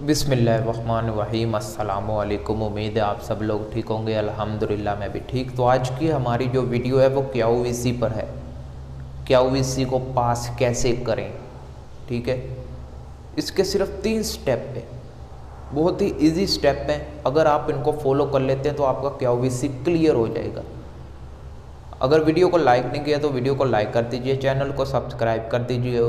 बिस्मिल्लाहिर्रहमानिर्रहीम। अस्सलामु अलैकुम। उम्मीद है आप सब लोग ठीक होंगे। अल्हम्दुलिल्लाह मैं भी ठीक। तो आज की हमारी जो वीडियो है वो क्यूवीसी पर है। क्यूवीसी को पास कैसे करें, ठीक है। इसके सिर्फ 3 स्टेप है, बहुत ही इजी स्टेप हैं। अगर आप इनको फॉलो कर लेते हैं तो आपका क्यूवीसी क्लियर हो जाएगा। अगर वीडियो को लाइक नहीं किया तो वीडियो को लाइक कर दीजिए, चैनल को सब्सक्राइब कर दीजिए।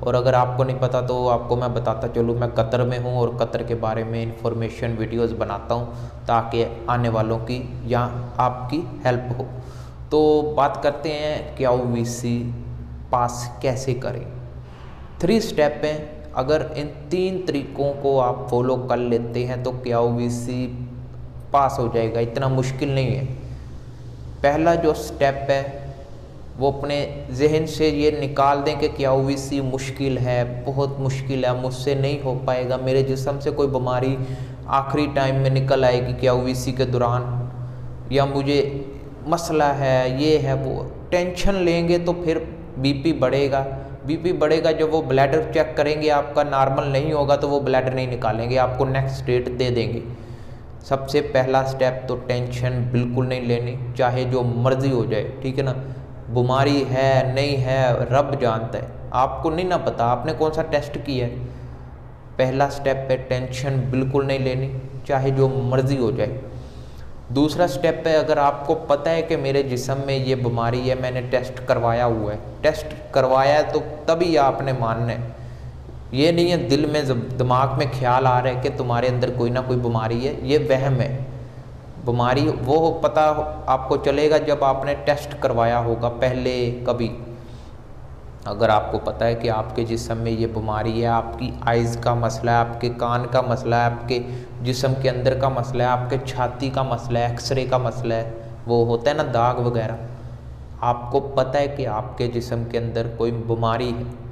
और अगर आपको नहीं पता तो आपको मैं बताता चलूँ, मैं कतर में हूँ और कतर के बारे में इंफॉर्मेशन वीडियोस बनाता हूँ ताकि आने वालों की या आपकी हेल्प हो। तो बात करते हैं क्यूवीसी पास कैसे करें। 3 स्टेप हैं। अगर इन 3 तरीकों को आप फॉलो कर लेते हैं तो क्यूवीसी पास हो जाएगा, इतना मुश्किल नहीं है। पहला जो स्टेप है वो अपने जहन से ये निकाल दें कि क्यूवीसी मुश्किल है, बहुत मुश्किल है, मुझसे नहीं हो पाएगा, मेरे जिस्म से कोई बीमारी आखिरी टाइम में निकल आएगी क्यूवीसी के दौरान, या मुझे मसला है, ये है वो। टेंशन लेंगे तो फिर बीपी बढ़ेगा। बीपी बढ़ेगा, जब वो ब्लैडर चेक करेंगे आपका नॉर्मल नहीं होगा तो वो ब्लैडर नहीं निकालेंगे, आपको नेक्स्ट डेट दे देंगे। सबसे पहला स्टेप तो टेंशन बिल्कुल नहीं लेनी, चाहे जो मर्जी हो जाए, ठीक है ना। बीमारी है नहीं है रब जानता है, आपको नहीं ना पता आपने कौन सा टेस्ट किया है। पहला स्टेप है टेंशन बिल्कुल नहीं लेनी, चाहे जो मर्जी हो जाए। दूसरा स्टेप है, अगर आपको पता है कि मेरे जिस्म में ये बीमारी है, मैंने टेस्ट करवाया हुआ है, टेस्ट करवाया है तो तभी आपने मानना है। ये नहीं है दिल में दिमाग में ख्याल आ रहा है कि तुम्हारे अंदर कोई ना कोई बीमारी है, ये वहम है। बीमारी वो पता आपको चलेगा जब आपने टेस्ट करवाया होगा पहले कभी। अगर आपको पता है कि आपके जिस्म में ये बीमारी है, आपकी आइज़ का मसला है, आपके कान का मसला है, आपके जिस्म के अंदर का मसला है, आपके छाती का मसला है, एक्सरे का मसला है, वो होता है ना दाग वगैरह, आपको पता है कि आपके जिस्म के अंदर कोई बीमारी है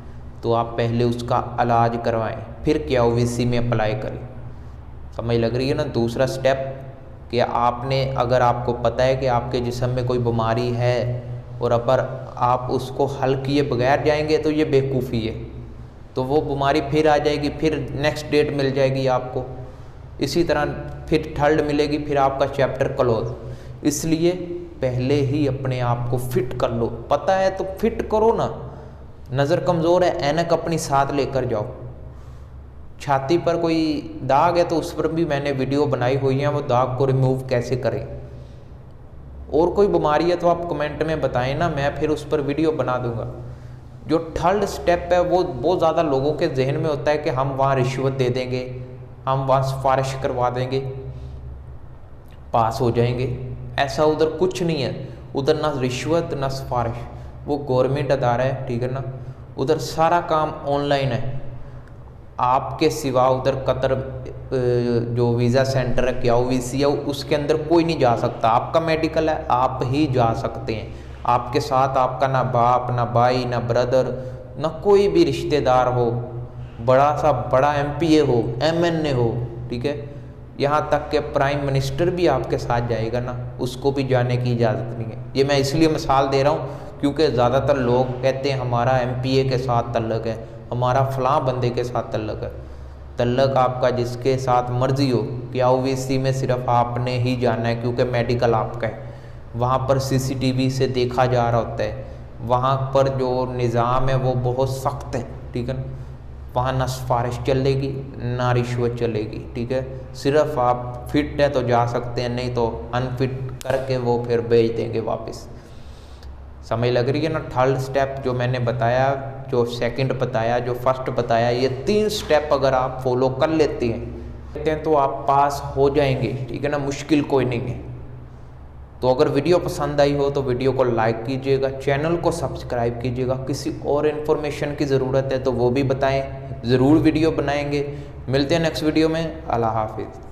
तो आप पहले उसका इलाज करवाएं, फिर क्यूवीसी में अप्लाई करें। समझ लग रही है ना। दूसरा स्टेप कि आपने, अगर आपको पता है कि आपके जिस्म में कोई बीमारी है और अगर आप उसको हल किए बगैर जाएंगे तो ये बेवकूफ़ी है, तो वो बीमारी फिर आ जाएगी, फिर नेक्स्ट डेट मिल जाएगी आपको, इसी तरह फिर थर्ड मिलेगी, फिर आपका चैप्टर क्लोज। इसलिए पहले ही अपने आप को फिट कर लो। पता है तो फिट करो ना। नज़र कमज़ोर है, ऐनक अपनी साथ लेकर जाओ। छाती पर कोई दाग है तो उस पर भी मैंने वीडियो बनाई हुई है, वो दाग को रिमूव कैसे करें। और कोई बीमारी है तो आप कमेंट में बताएं ना, मैं फिर उस पर वीडियो बना दूंगा। जो थर्ड स्टेप है वो बहुत ज़्यादा लोगों के जहन में होता है कि हम वहाँ रिश्वत दे देंगे, हम वहाँ सिफारिश करवा देंगे, पास हो जाएंगे। ऐसा उधर कुछ नहीं है। उधर ना रिश्वत ना सिफारिश, वो गवर्नमेंट अदारा है, ठीक है ना। उधर सारा काम ऑनलाइन है। आपके सिवा उधर कतर जो वीज़ा सेंटर है क्यूवीसी है उसके अंदर कोई नहीं जा सकता। आपका मेडिकल है, आप ही जा सकते हैं। आपके साथ आपका ना बाप ना भाई ना ब्रदर ना कोई भी रिश्तेदार हो, बड़ा सा बड़ा एमपीए हो, एमएनए हो, ठीक है। यहाँ तक कि प्राइम मिनिस्टर भी आपके साथ जाएगा ना, उसको भी जाने की इजाज़त नहीं है। ये मैं इसलिए मिसाल दे रहा हूँ क्योंकि ज़्यादातर लोग कहते हैं हमारा एमपीए के साथ तल्लक है, हमारा फ़लाँ बंदे के साथ तल्लक है। तल्लक आपका जिसके साथ मर्जी हो, क्यूवीसी में सिर्फ आपने ही जाना है क्योंकि मेडिकल आपका है। वहाँ पर सीसीटीवी से देखा जा रहा होता है। वहाँ पर जो निज़ाम है वो बहुत सख्त है, ठीक है ना। वहाँ ना सिफारिश चलेगी ना रिश्वत चलेगी, ठीक है। सिर्फ आप फिट है तो जा सकते हैं, नहीं तो अनफिट करके वो फिर भेज देंगे वापस। समझ लग रही है ना। थर्ड स्टेप जो मैंने बताया, जो सेकंड बताया, जो फर्स्ट बताया, ये 3 स्टेप अगर आप फॉलो कर लेते हैं तो आप पास हो जाएंगे, ठीक है ना। मुश्किल कोई नहीं है। तो अगर वीडियो पसंद आई हो तो वीडियो को लाइक कीजिएगा, चैनल को सब्सक्राइब कीजिएगा। किसी और इन्फॉर्मेशन की ज़रूरत है तो वो भी बताएं, ज़रूर वीडियो बनाएंगे। मिलते हैं नेक्स्ट वीडियो में। अल्लाह हाफिज़।